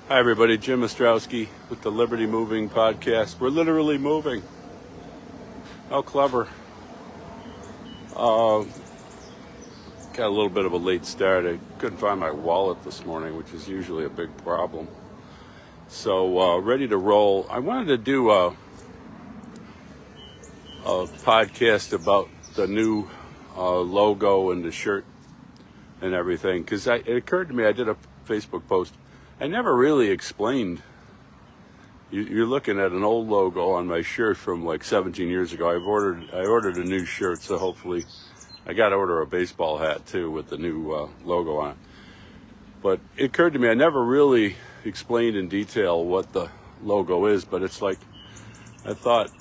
Hi, everybody. Jim Ostrowski with the Liberty Moving podcast. We're literally moving. How clever. Got a little bit of a late start. I couldn't find my wallet this morning, which is usually a big problem. So, ready to roll. I wanted to do a podcast about the new logo and the shirt and everything, because it occurred to me, I did a Facebook post. I never really explained. You're looking at an old logo on my shirt from like 17 years ago. I ordered a new shirt, so hopefully I got to order a baseball hat too with the new logo on it. But it occurred to me, I never really explained in detail what the logo is, but it's like, I thought,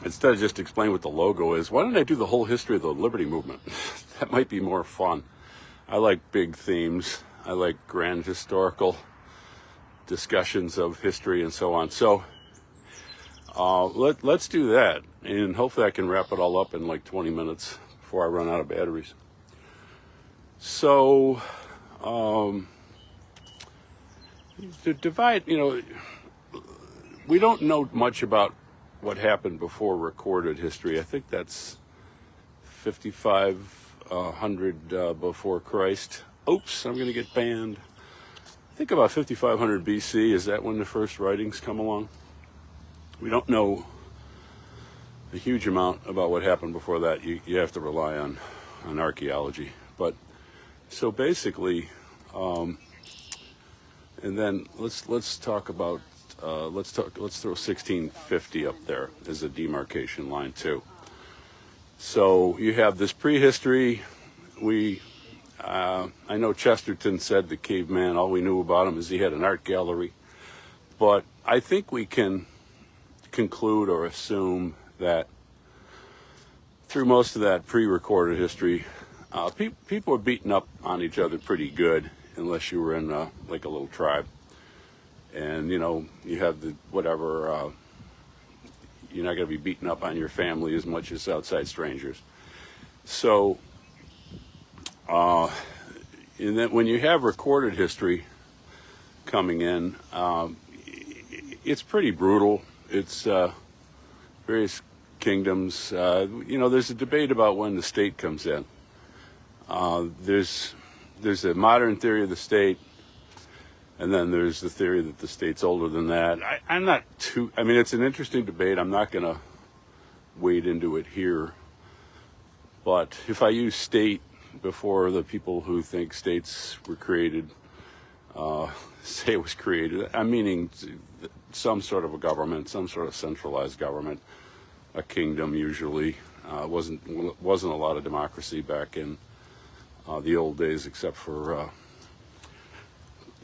instead of just explain what the logo is, why don't I do the whole history of the Liberty Movement? That might be more fun. I like big themes. I like grand historical discussions of history and so on. So let's do that, and hopefully I can wrap it all up in like 20 minutes before I run out of batteries. So to divide, we don't know much about what happened before recorded history. I think that's 5,500 before Christ. Oops, I'm going to get banned. I think about 5,500 BC. Is that when the first writings come along? We don't know a huge amount about what happened before that. You have to rely on archaeology. But so basically, and then let's talk about let's throw 1650 up there as a demarcation line too. So you have this prehistory. I know Chesterton said the caveman, all we knew about him is he had an art gallery. But I think we can conclude or assume that through most of that pre-recorded history, people were beating up on each other pretty good, unless you were in like a little tribe. And, you have the whatever, you're not going to be beating up on your family as much as outside strangers. So, and then when you have recorded history coming in, it's pretty brutal. It's various kingdoms. There's a debate about when the state comes in. There's a modern theory of the state, and then there's the theory that the state's older than that. It's an interesting debate. I'm not going to wade into it here. But if I use state before the people who think states were created say it was created, I'm meaning some sort of a government, some sort of centralized government, a kingdom usually. Wasn't a lot of democracy back in the old days, except for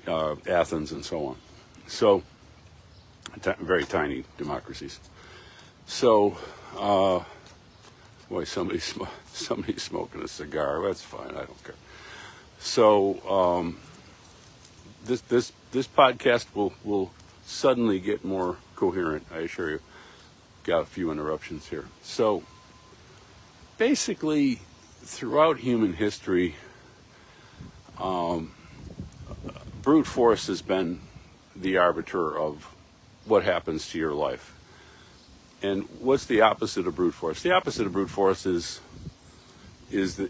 Athens and so on. So very tiny democracies. So boy, somebody's smoking a cigar. That's fine. I don't care. So this podcast will suddenly get more coherent, I assure you. Got a few interruptions here. So basically, throughout human history, brute force has been the arbiter of what happens to your life. And what's the opposite of brute force? The opposite of brute force is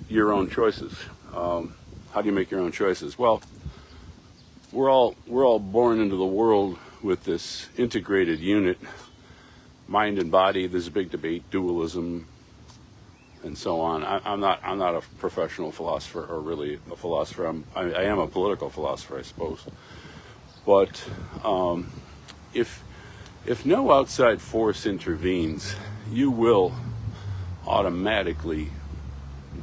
your own choices. How do you make your own choices? Well, we're all born into the world with this integrated unit, mind and body. There's a big debate, dualism, and so on. I'm not a professional philosopher, or really a philosopher. I am a political philosopher, I suppose. But if no outside force intervenes, you will automatically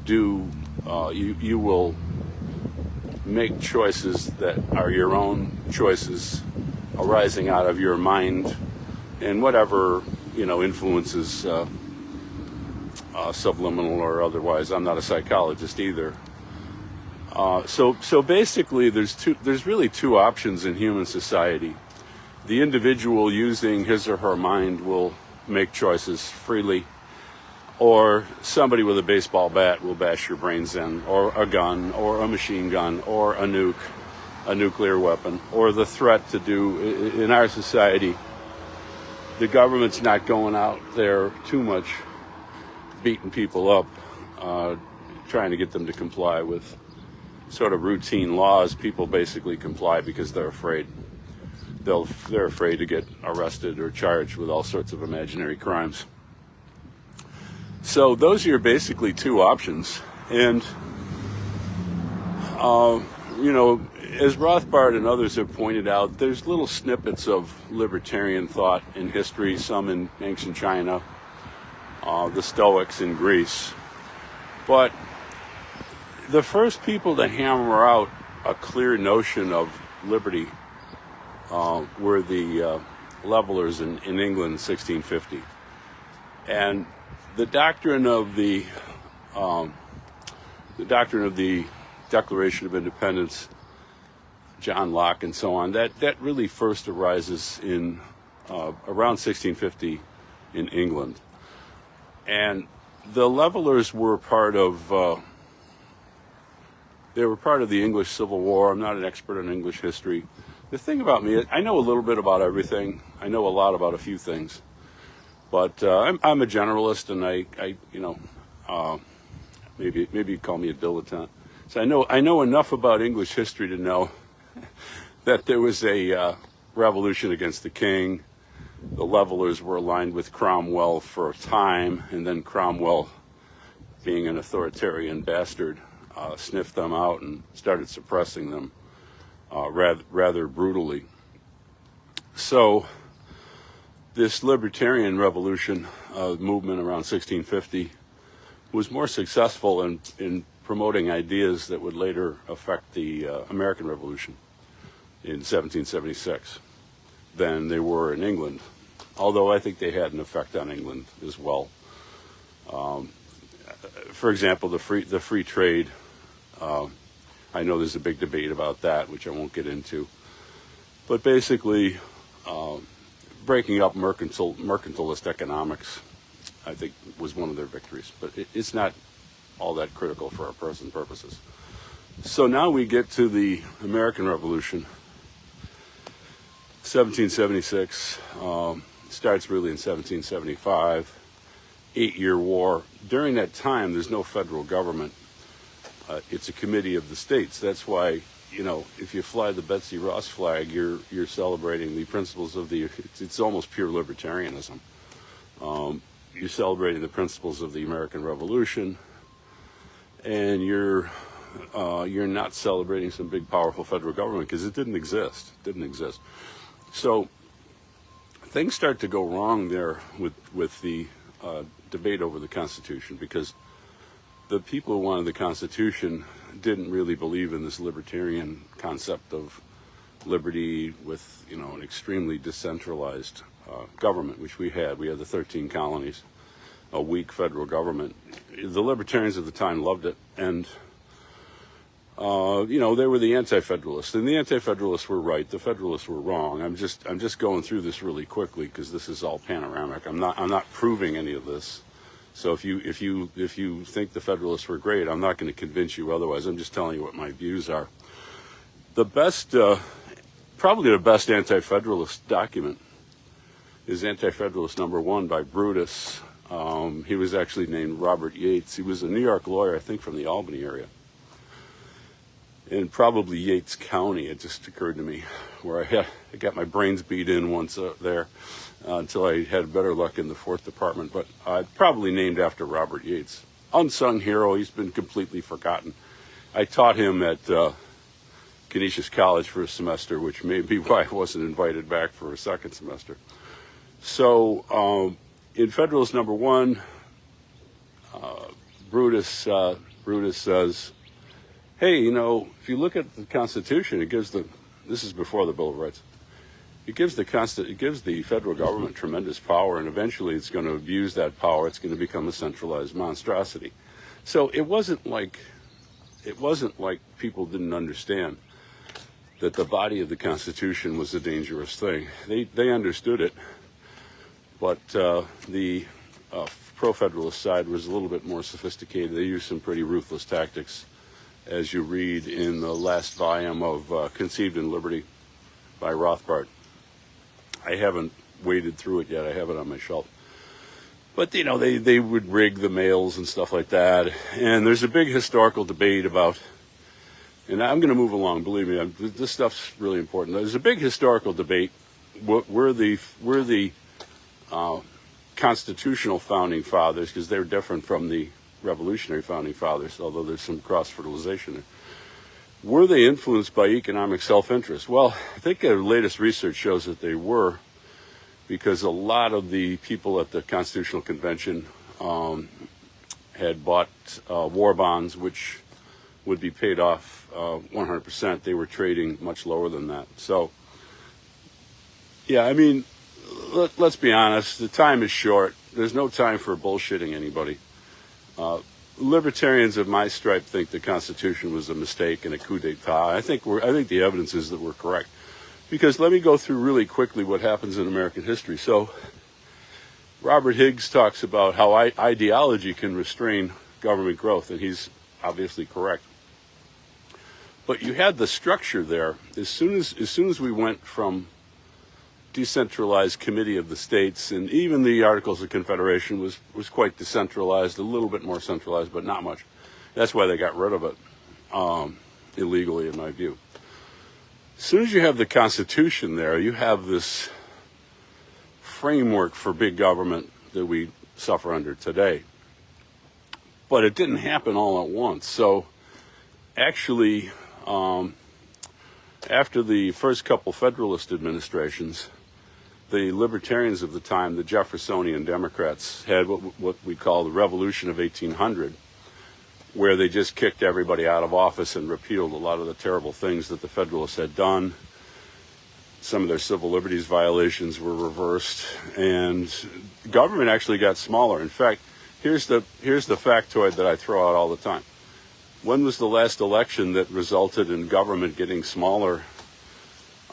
you will make choices that are your own choices, arising out of your mind and whatever influences, subliminal or otherwise. I'm not a psychologist either. So basically, there's really two options in human society. The individual using his or her mind will make choices freely, or somebody with a baseball bat will bash your brains in, or a gun, or a machine gun, or a nuke, a nuclear weapon or the threat to do in our society. The government's not going out there too much beating people up, trying to get them to comply with sort of routine laws. People basically comply because they're afraid. They're afraid to get arrested or charged with all sorts of imaginary crimes. So those are your basically two options. And, as Rothbard and others have pointed out, there's little snippets of libertarian thought in history, some in ancient China, the Stoics in Greece. But the first people to hammer out a clear notion of liberty were the levelers in England in 1650. And the doctrine of the Declaration of Independence, John Locke and so on, that really first arises in around 1650 in England. And the levelers were part of the English Civil War. I'm not an expert on English history. The thing about me, I know a little bit about everything. I know a lot about a few things. But I'm a generalist, and maybe you'd call me a dilettante. So I know enough about English history to know that there was a revolution against the king. The levelers were aligned with Cromwell for a time, and then Cromwell, being an authoritarian bastard, sniffed them out and started suppressing them rather brutally. So this libertarian revolution movement around 1650 was more successful in promoting ideas that would later affect the American Revolution in 1776 than they were in England, although I think they had an effect on England as well. For example, the free trade. I know there's a big debate about that, which I won't get into. But basically, breaking up mercantilist economics, I think, was one of their victories. But it's not all that critical for our present purposes. So now we get to the American Revolution. 1776 starts really in 1775. 8-year war. During that time, there's no federal government. It's a committee of the states. That's why, if you fly the Betsy Ross flag, you're celebrating the principles of it's almost pure libertarianism. You're celebrating the principles of the American Revolution, and you're not celebrating some big powerful federal government because it didn't exist. So things start to go wrong there with the debate over the Constitution, because the people who wanted the Constitution didn't really believe in this libertarian concept of liberty with, an extremely decentralized government, which we had. We had the 13 colonies, a weak federal government. The libertarians at the time loved it, and they were the anti-federalists, and the anti-federalists were right. The federalists were wrong. I'm just going through this really quickly because this is all panoramic. I'm not proving any of this. So if you think the Federalists were great, I'm not going to convince you otherwise. I'm just telling you what my views are. Probably the best anti-Federalist document is Anti-Federalist number 1 by Brutus. He was actually named Robert Yates. He was a New York lawyer, I think, from the Albany area. And probably Yates County, it just occurred to me, where I got my brains beat in once there. Until I had better luck in the 4th Department, but probably named after Robert Yates. Unsung hero, he's been completely forgotten. I taught him at Canisius College for a semester, which may be why I wasn't invited back for a second semester. So in Federalist number 1, Brutus says, hey, if you look at the Constitution, this is before the Bill of Rights, it gives the federal government tremendous power, and eventually it's going to abuse that power. It's going to become a centralized monstrosity. So it wasn't like people didn't understand that the body of the Constitution was a dangerous thing. They understood it, but the pro-federalist side was a little bit more sophisticated. They used some pretty ruthless tactics as you read in the last volume of Conceived in Liberty by Rothbard. I haven't waded through it yet. I have it on my shelf. But, they would rig the mails and stuff like that. And there's a big historical debate about, and I'm going to move along, believe me, this stuff's really important. There's a big historical debate. We're the constitutional founding fathers, because they're different from the revolutionary founding fathers, although there's some cross-fertilization there. Were they influenced by economic self-interest? Well, I think the latest research shows that they were, because a lot of the people at the Constitutional Convention had bought war bonds, which would be paid off 100%. They were trading much lower than that. So, yeah, I mean, let's be honest. The time is short. There's no time for bullshitting anybody. Libertarians of my stripe think the Constitution was a mistake and a coup d'etat. I think the evidence is that we're correct. Because let me go through really quickly what happens in American history. So, Robert Higgs talks about how ideology can restrain government growth, and he's obviously correct. But you had the structure there. As soon as we went from decentralized committee of the states, and even the Articles of Confederation was quite decentralized, a little bit more centralized, but not much. That's why they got rid of it illegally, in my view. As soon as you have the Constitution there, you have this framework for big government that we suffer under today. But it didn't happen all at once. So actually, after the first couple Federalist administrations, the libertarians of the time, the Jeffersonian Democrats, had what we call the Revolution of 1800, where they just kicked everybody out of office and repealed a lot of the terrible things that the Federalists had done. Some of their civil liberties violations were reversed, and government actually got smaller. In fact, here's the factoid that I throw out all the time. When was the last election that resulted in government getting smaller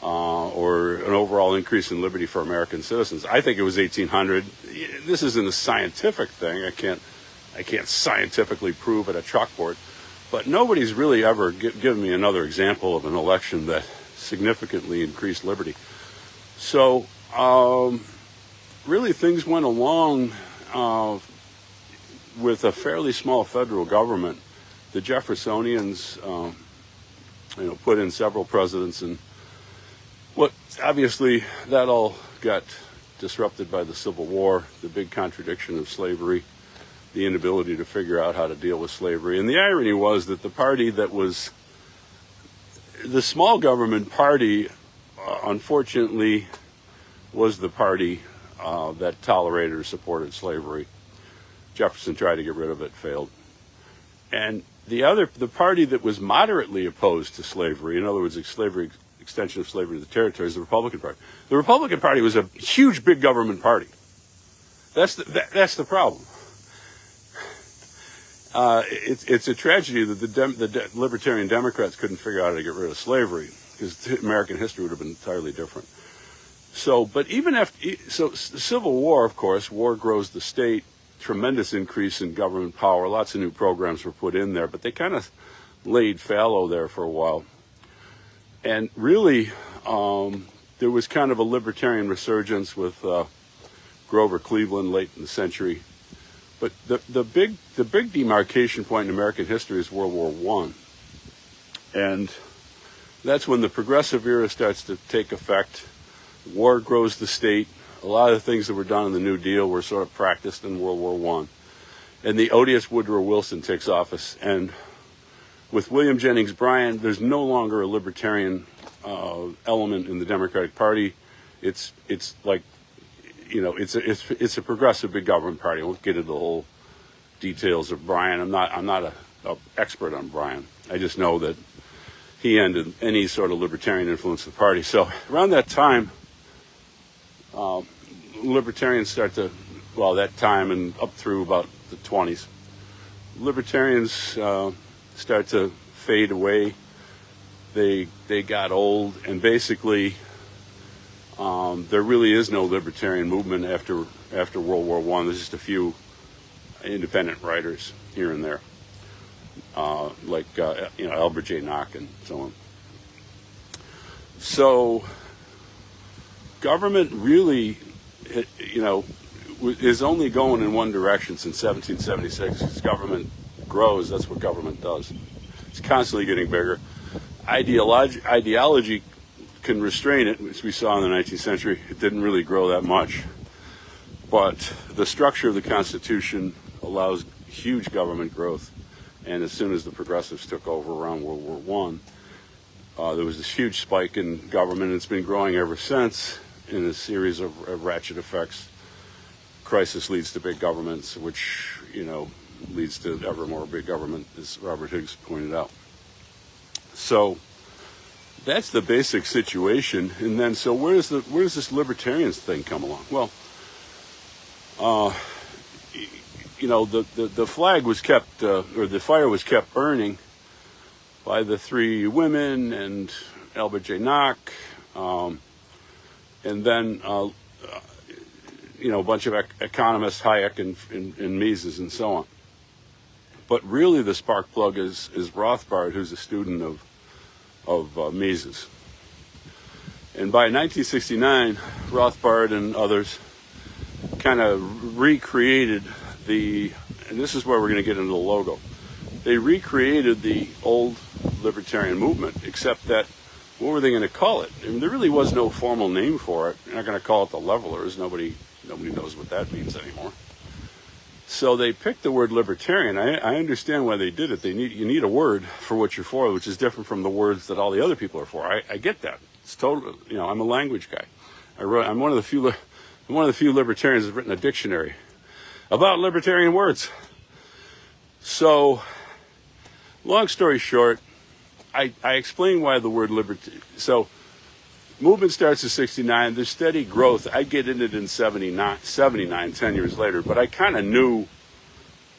or an overall increase in liberty for American citizens? I think it was 1800. This isn't a scientific thing. I can't scientifically prove at a chalkboard, but nobody's really ever given me another example of an election that significantly increased liberty. So really things went along with a fairly small federal government. The Jeffersonians put in several presidents, and obviously that all got disrupted by the Civil War, the big contradiction of slavery, the inability to figure out how to deal with slavery. And the irony was that the party that was the small government party, unfortunately, was the party that tolerated or supported slavery. Jefferson tried to get rid of it, failed. And the party that was moderately opposed to slavery, in other words, extension of slavery to the territories, the Republican Party. The Republican Party was a huge, big government party. That's the problem. It's a tragedy that the Libertarian Democrats couldn't figure out how to get rid of slavery, because American history would have been entirely different. So, but even after, the Civil War, of course, war grows the state, tremendous increase in government power, lots of new programs were put in there, but they kind of laid fallow there for a while. And really, there was kind of a libertarian resurgence with Grover Cleveland late in the century. But the big demarcation point in American history is World War I. And that's when the progressive era starts to take effect. War grows the state. A lot of the things that were done in the New Deal were sort of practiced in World War I. And the odious Woodrow Wilson takes office. And with William Jennings Bryan, there's no longer a libertarian element in the Democratic Party. It's like, it's a progressive big government party. I won't get into the whole details of Bryan. I'm not an expert on Bryan. I just know that he ended any sort of libertarian influence of the party. So around that time, libertarians that time and up through about the 20s, libertarians start to fade away. They got old, and basically there really is no libertarian movement after World War I. There's just a few independent writers here and there. Albert J. Nock and so on. So government really, is only going in one direction since 1776. As government grows, that's what government does. It's constantly getting bigger. Ideology can restrain it, as we saw in the 19th century. It didn't really grow that much. But the structure of the Constitution allows huge government growth. And as soon as the progressives took over around World War I, there was this huge spike in government. It's been growing ever since in a series of ratchet effects. Crisis leads to big governments, which, leads to ever more big government, as Robert Higgs pointed out. So that's the basic situation. And then, so where does this libertarians thing come along? Well, the flag was kept, or the fire was kept burning by the three women and Albert J. Nock, and then a bunch of economists, Hayek and Mises and so on. But really the spark plug is Rothbard, who's a student of Mises. And by 1969, Rothbard and others kind of recreated and this is where we're going to get into the logo. They recreated the old libertarian movement, except that, what were they going to call it? I mean, there really was no formal name for it. They're not going to call it the Levelers. Nobody knows what that means anymore. So they picked the word libertarian. I understand why they did it. You need a word for what you're for, which is different from the words that all the other people are for. I get that. It's totally, I'm a language guy. I'm one of the few libertarians who've written a dictionary about libertarian words. So, long story short, I explain why the word liberty. So, movement starts in 69. There's steady growth. I get in it in 79, 10 years later. But I kind of knew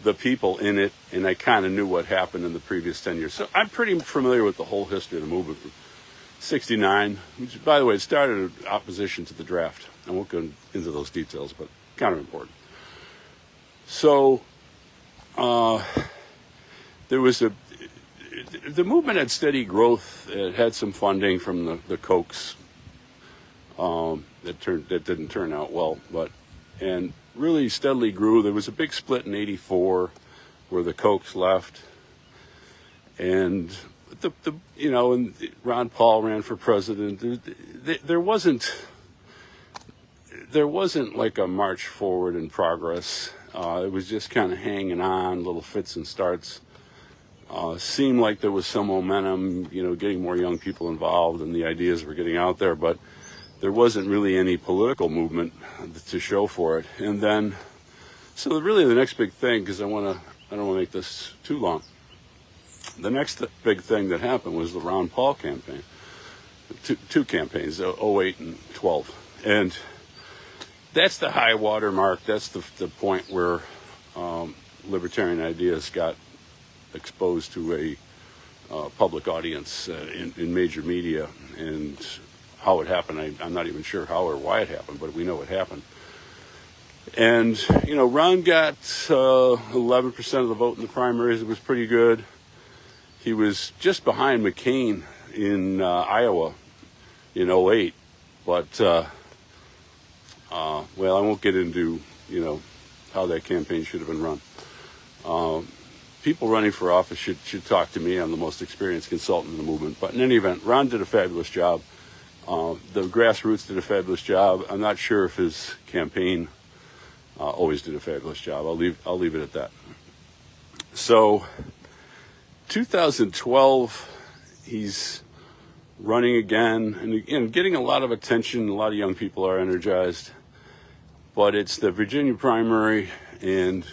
the people in it, and I kind of knew what happened in the previous 10 years. So I'm pretty familiar with the whole history of the movement from 69, which, by the way, it started in opposition to the draft. I won't go into those details, but kind of important. So there was the movement had steady growth. It had some funding from the Kochs that didn't turn out well, and really steadily grew. There was a big split in '84 where the Kochs left, and and Ron Paul ran for president. There wasn't like a march forward in progress. It was just kind of hanging on, little fits and starts. Seemed like there was some momentum, getting more young people involved, and the ideas were getting out there, but there wasn't really any political movement to show for it. And then, so really the next big thing, because I don't want to make this too long, the next big thing that happened was the Ron Paul campaign. Two campaigns, 08 and 12. And that's the high water mark. That's the point where libertarian ideas got exposed to a public audience in major media. And how it happened, I'm not even sure how or why it happened, but we know it happened. And, Ron got 11% of the vote in the primaries. It was pretty good. He was just behind McCain in Iowa in 08. But, I won't get into, how that campaign should have been run. People running for office should talk to me. I'm the most experienced consultant in the movement. But in any event, Ron did a fabulous job. The grassroots did a fabulous job. I'm not sure if his campaign always did a fabulous job. I'll leave it at that. So, 2012, he's running again, and again, getting a lot of attention. A lot of young people are energized. But it's the Virginia primary, and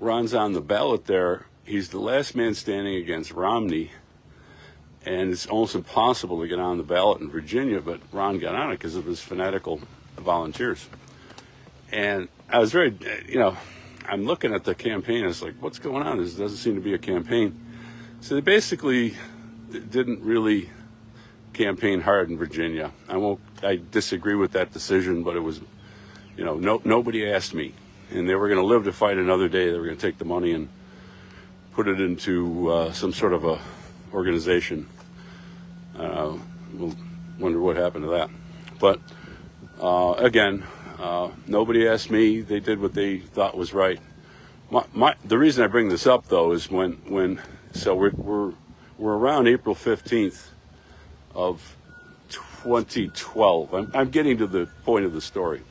Ron's on the ballot there. He's the last man standing against Romney, and it's almost impossible to get on the ballot in Virginia, but Ron got on it because of his fanatical volunteers. And I was very, I'm looking at the campaign, it's like, what's going on? This doesn't seem to be a campaign. So they basically didn't really campaign hard in Virginia. I disagree with that decision, but it was, nobody asked me. And they were going to live to fight another day. They were going to take the money and put it into some sort of a organization. We'll wonder what happened to that. But again, nobody asked me. They did what they thought was right. The reason I bring this up, though, is we're around April 15th of 2012. I'm getting to the point of the story.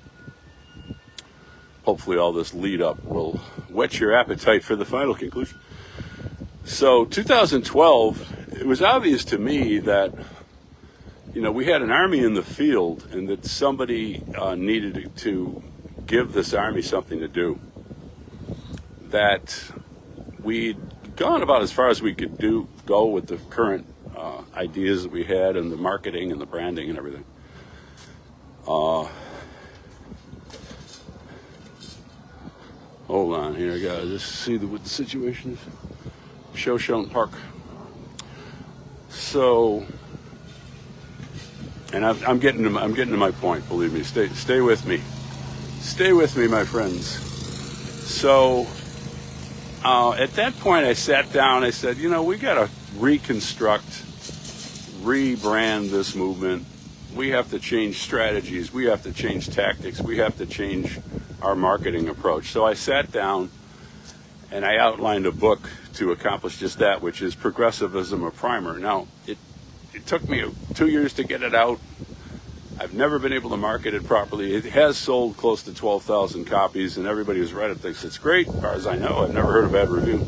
Hopefully all this lead up will whet your appetite for the final conclusion. So 2012, it was obvious to me that, we had an army in the field and that somebody needed to give this army something to do. That we'd gone about as far as we could go with the current ideas that we had and the marketing and the branding and everything. Hold on here, I gotta just see what the situation is. Shoshone Park. So, and I'm getting to my point. Believe me. Stay with me. Stay with me, my friends. So, at that point, I sat down. I said, we gotta rebrand this movement. We have to change strategies. We have to change tactics. We have to change our marketing approach. So I sat down and I outlined a book to accomplish just that, which is Progressivism, a Primer. Now, it took me 2 years to get it out. I've never been able to market it properly. It has sold close to 12,000 copies, and everybody who's read it thinks it's great. As far as I know, I've never heard a bad review.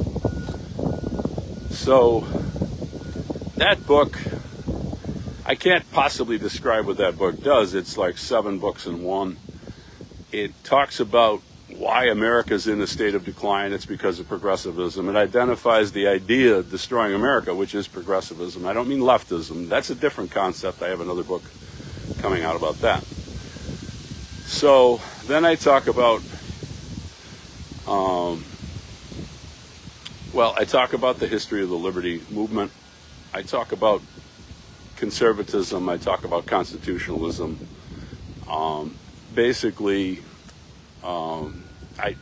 So, that book, I can't possibly describe what that book does. It's like 7 books in one. It talks about why America's in a state of decline. It's because of progressivism. It identifies the idea of destroying America, which is progressivism. I don't mean leftism. That's a different concept. I have another book coming out about that. So then I talk about, I talk about the history of the liberty movement. I talk about conservatism. I talk about constitutionalism. Basically, I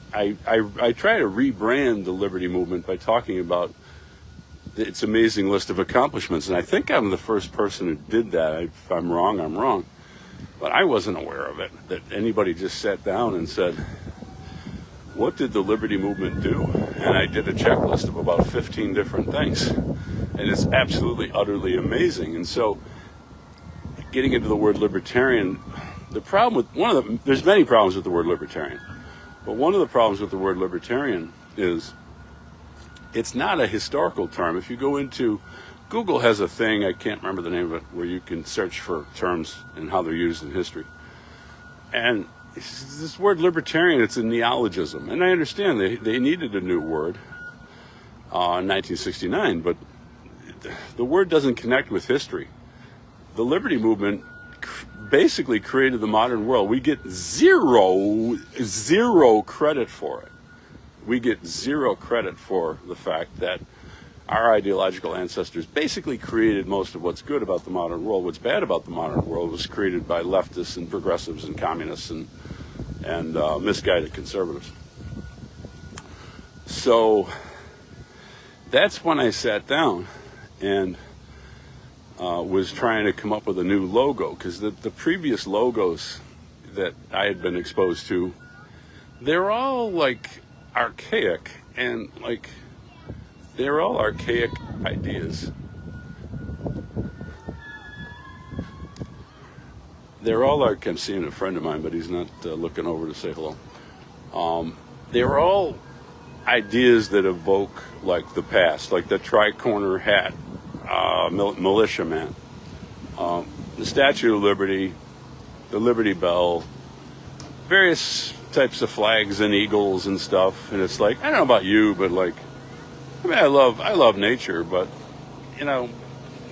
try to rebrand the liberty movement by talking about its amazing list of accomplishments. And I think I'm the first person who did that. If I'm wrong, I'm wrong. But I wasn't aware of it, that anybody just sat down and said, what did the liberty movement do? And I did a checklist of about 15 different things. And it's absolutely, utterly amazing. And so, getting into the word libertarian, there's many problems with the word libertarian. But one of the problems with the word libertarian is it's not a historical term. If you go into, Google has a thing, I can't remember the name of it, where you can search for terms and how they're used in history. And this word libertarian, it's a neologism. And I understand they needed a new word in 1969, but the word doesn't connect with history. The liberty movement basically created the modern world. We get zero credit for it. We get zero credit for the fact that our ideological ancestors basically created most of what's good about the modern world. What's bad about the modern world was created by leftists and progressives and communists and misguided conservatives. So that's when I sat down and was trying to come up with a new logo, because the previous logos that I had been exposed to, they're all like archaic and they're all archaic ideas. I'm seeing a friend of mine, but he's not looking over to say hello. They're all ideas that evoke like the past, like the tri-corner hat, militiaman, the Statue of Liberty, the Liberty Bell, various types of flags and eagles and stuff. And it's like, I don't know about you, but I love nature, but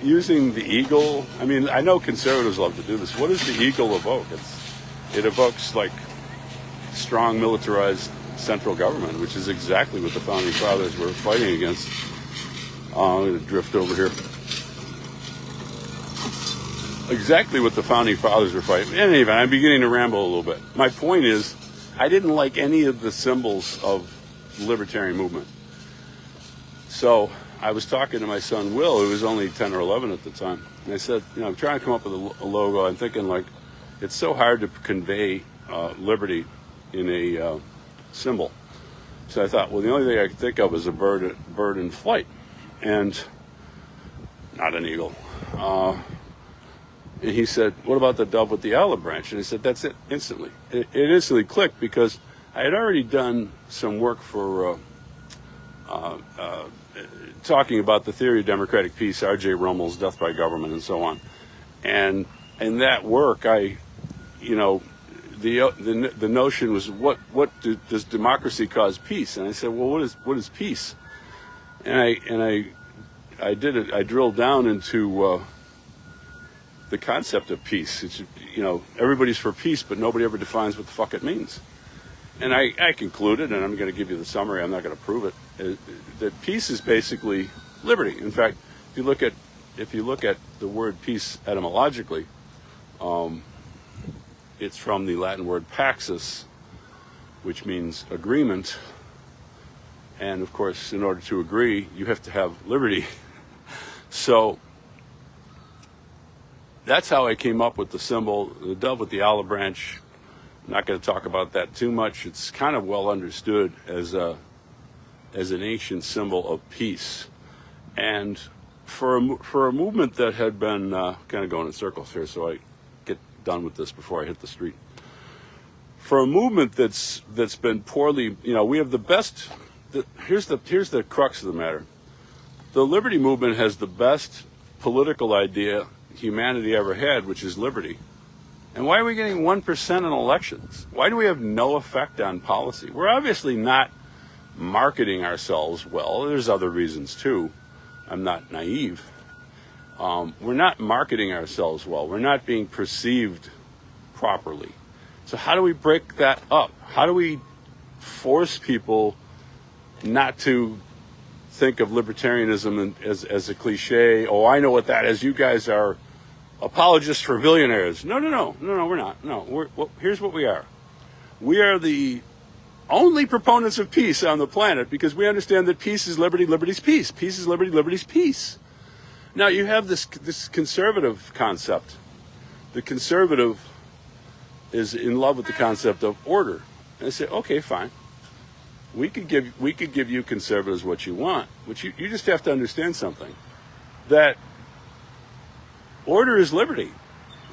using the eagle, I know conservatives love to do this. What does the eagle evoke? It evokes like strong militarized central government, which is exactly what the founding fathers were fighting against. I'm going to drift over here. Exactly what the founding fathers were fighting. In any event, I'm beginning to ramble a little bit. My point is, I didn't like any of the symbols of the libertarian movement. So I was talking to my son Will, who was only 10 or 11 at the time, and I said, I'm trying to come up with a logo. I'm thinking, like, it's so hard to convey liberty in a symbol. So I thought, well, the only thing I could think of is a bird in flight, and not an eagle. And he said, what about the dove with the olive branch? And I said, that's it, instantly. It instantly clicked, because I had already done some work for talking about the theory of democratic peace, R.J. Rummel's Death by Government, and so on. And in that work, the notion was, does democracy cause peace? And I said, well, what is peace? And I did it. I drilled down into the concept of peace. It's, everybody's for peace, but nobody ever defines what the fuck it means. And I concluded, and I'm going to give you the summary, I'm not going to prove it, that peace is basically liberty. In fact, if you look at the word peace etymologically, it's from the Latin word paxus, which means agreement. And of course, in order to agree, you have to have liberty. So that's how I came up with the symbol, the dove with the olive branch. I'm not going to talk about that too much. It's kind of well understood as an ancient symbol of peace. And for a movement that had been kind of going in circles here, so I get done with this before I hit the street. For a movement that's been poorly, we have the best. Here's the crux of the matter. The liberty movement has the best political idea humanity ever had, which is liberty. And why are we getting 1% in elections? Why do we have no effect on policy? We're obviously not marketing ourselves well. There's other reasons too. I'm not naive. We're not marketing ourselves well. We're not being perceived properly. So how do we break that up? How do we force people not to think of libertarianism as a cliche? Oh, I know what that is. You guys are apologists for billionaires. No, we're not. No, here's what we are. We are the only proponents of peace on the planet, because we understand that peace is liberty, liberty's peace. Peace is liberty, liberty's peace. Now, you have this conservative concept. The conservative is in love with the concept of order. And they say, okay, fine. We could give you conservatives what you want, but you just have to understand something. That order is liberty.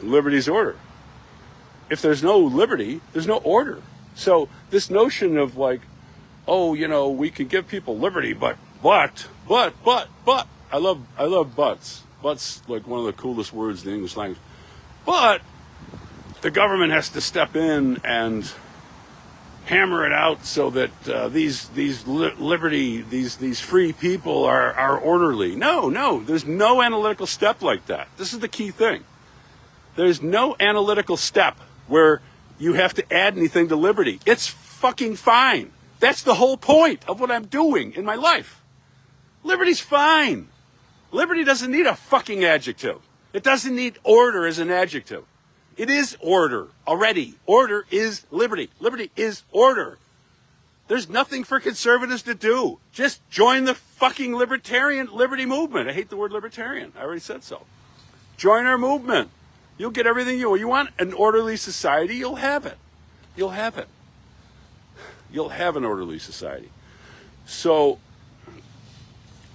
Liberty is order. If there's no liberty, there's no order. So this notion of like, we can give people liberty, but I love buts. Buts, like one of the coolest words in the English language. But the government has to step in and hammer it out so that these free people are orderly. No, there's no analytical step like that. This is the key thing. There's no analytical step where you have to add anything to liberty. It's fucking fine. That's the whole point of what I'm doing in my life. Liberty's fine. Liberty doesn't need a fucking adjective. It doesn't need order as an adjective. It is order already. Order is liberty. Liberty is order. There's nothing for conservatives to do. Just join the fucking libertarian liberty movement. I hate the word libertarian. I already said so. Join our movement. You'll get everything you want. An orderly society, you'll have it. You'll have it. You'll have an orderly society. So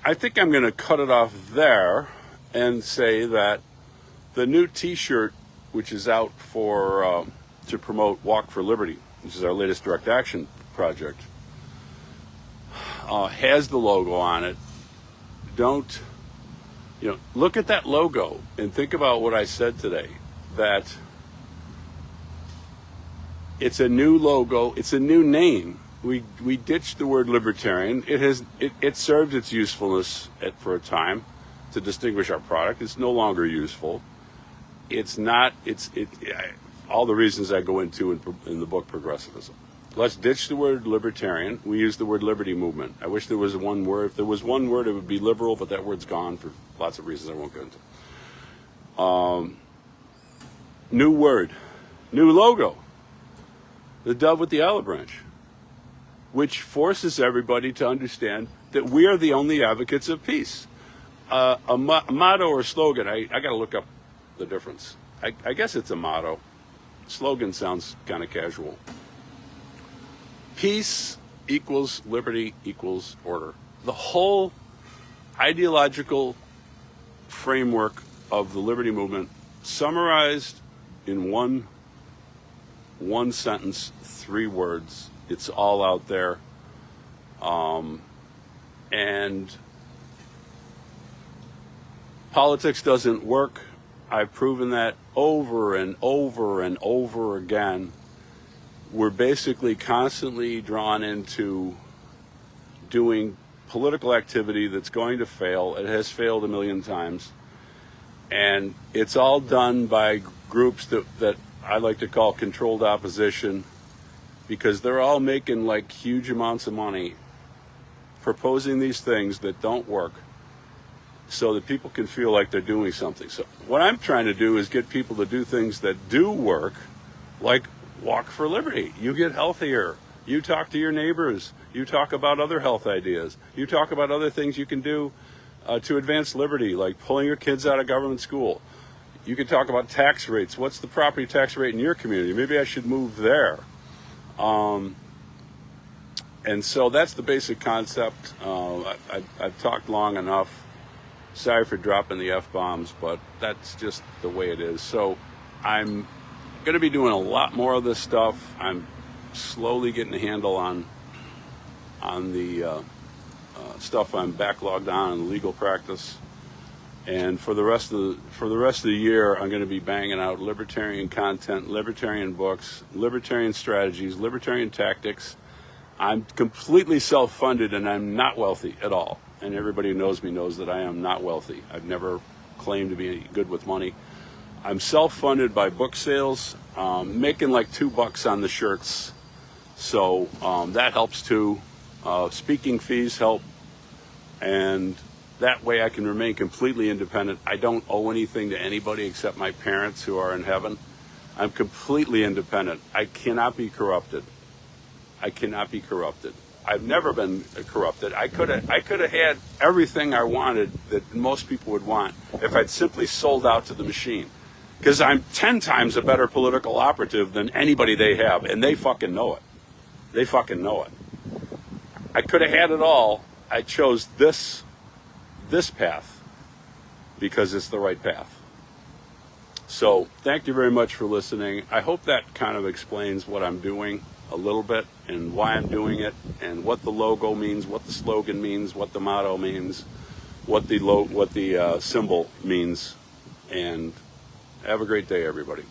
I think I'm going to cut it off there and say that the new T-shirt, which is out to promote Walk for Liberty, which is our latest direct action project, has the logo on it. Look at that logo and think about what I said today, that it's a new logo, it's a new name. We ditched the word libertarian. It served its usefulness for a time to distinguish our product. It's no longer useful. It's not. All the reasons I go into in the book Progressivism. Let's ditch the word libertarian. We use the word liberty movement. I wish there was one word. If there was one word, it would be liberal, but that word's gone for lots of reasons I won't go into. New word, new logo. The dove with the olive branch, which forces everybody to understand that we are the only advocates of peace. A motto or slogan, I got to look up the difference. I guess it's a motto. Slogan sounds kind of casual. Peace equals liberty equals order. The whole ideological framework of the liberty movement, summarized in one sentence, 3 words. It's all out there. And politics doesn't work. I've proven that over and over and over again. We're basically constantly drawn into doing political activity that's going to fail. It has failed a million times. And it's all done by groups that I like to call controlled opposition, because they're all making like huge amounts of money proposing these things that don't work so that people can feel like they're doing something. So what I'm trying to do is get people to do things that do work, like Walk for Liberty. You get healthier. You talk to your neighbors. You talk about other health ideas. You talk about other things you can do to advance liberty, like pulling your kids out of government school. You can talk about tax rates. What's the property tax rate in your community? Maybe I should move there. And so that's the basic concept. I've talked long enough. Sorry for dropping the F-bombs, but that's just the way it is. So I'm going to be doing a lot more of this stuff. I'm slowly getting a handle on the stuff I'm backlogged on in legal practice. And for the rest of the year, I'm going to be banging out libertarian content, libertarian books, libertarian strategies, libertarian tactics. I'm completely self-funded, and I'm not wealthy at all. And everybody who knows me knows that I am not wealthy. I've never claimed to be good with money. I'm self-funded by book sales, making like $2 on the shirts. So that helps too. Speaking fees help. And that way I can remain completely independent. I don't owe anything to anybody except my parents who are in heaven. I'm completely independent. I cannot be corrupted. I cannot be corrupted. I've never been corrupted. I could have had everything I wanted that most people would want if I'd simply sold out to the machine. Because I'm 10 times a better political operative than anybody they have, and they fucking know it. They fucking know it. I could have had it all. I chose this path because it's the right path. So thank you very much for listening. I hope that kind of explains what I'm doing a little bit and why I'm doing it and what the logo means, what the slogan means, what the motto means, what the symbol means. And have a great day, everybody.